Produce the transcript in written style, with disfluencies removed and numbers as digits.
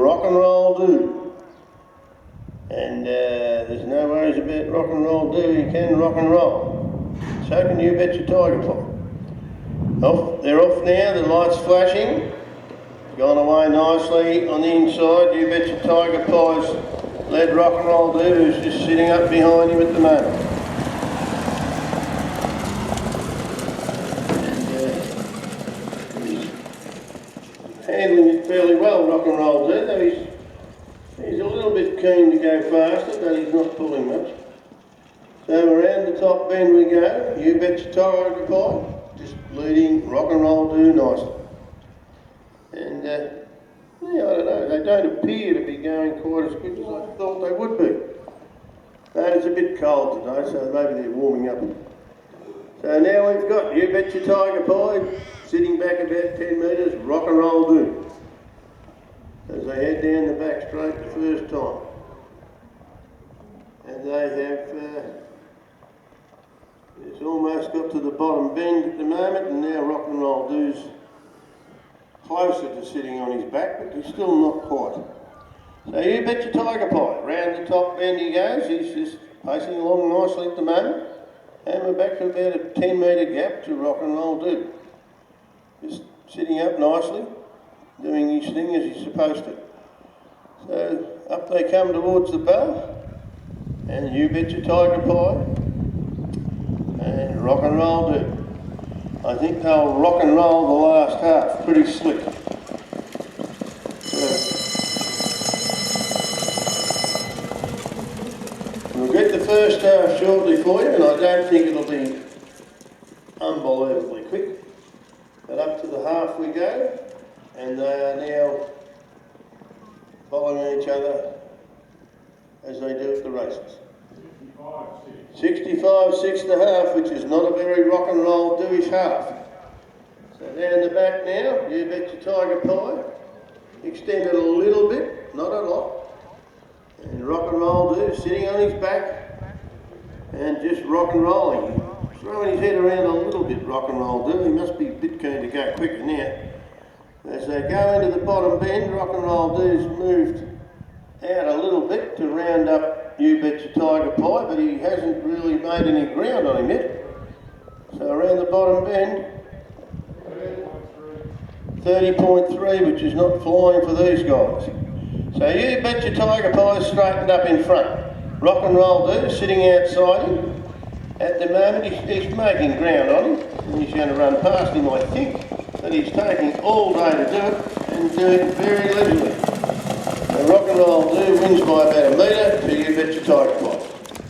Rock and roll do. And there's no worries about rock and roll do, you can rock and roll. So can You Bet Your Tiger Pie. They're off now, the light's flashing. Gone away nicely on the inside. You Bet Your Tiger Pie's led rock and roll do, who's just sitting up behind him at the moment. Handling it fairly well, rock and roll do, though he's a little bit keen to go faster, but he's not pulling much. So around the top bend we go. You Bet Your Tiger Pie, just leading rock and roll do nicely. And yeah, I don't know, they don't appear to be going quite as quick as I thought they would be. But it's a bit cold today, so maybe they're warming up. So now we've got You Bet Your Tiger Pie sitting back about 10 metres, rock and roll do, as they head down the back straight the first time. And they have, it's almost got to the bottom bend at the moment, and now rock and roll do's closer to sitting on his back, but he's still not quite. So You Bet Your Tiger Pie, round the top bend he goes, he's just pacing along nicely at the moment. And we're back to about a 10 metre gap to rock and roll do. Just sitting up nicely, doing his thing as he's supposed to. So up they come towards the bell, and You Bet Your Tiger Pie, and rock and roll do. I think they'll rock and roll the last half, pretty slick. We'll get the first half shortly for you, and I don't think it'll be unbelievably quick. But up to the half we go, and they are now following each other as they do at the races. 65-6 and a half, which is not a very rock and roll do-ish half. So down the back now, You Bet Your Tiger Pie. Extended a little bit, not a lot. And rock and roll do, sitting on his back and just rock and rolling. Throwing his head around a little bit, rock and roll do. He must be a bit keen to go quicker now. As they go into the bottom bend, rock and roll do's moved out a little bit to round up You Bet Your Tiger Pie, but he hasn't really made any ground on him yet. So around the bottom bend, 30.3, which is not flying for these guys. So You Bet Your Tiger Pie straightened up in front. Rock and roll do, sitting outside him. At the moment he's making ground on him, and he's going to run past him, I think, but he's taking all day to do it, and doing it very leisurely. So rock and roll do wins by about a metre,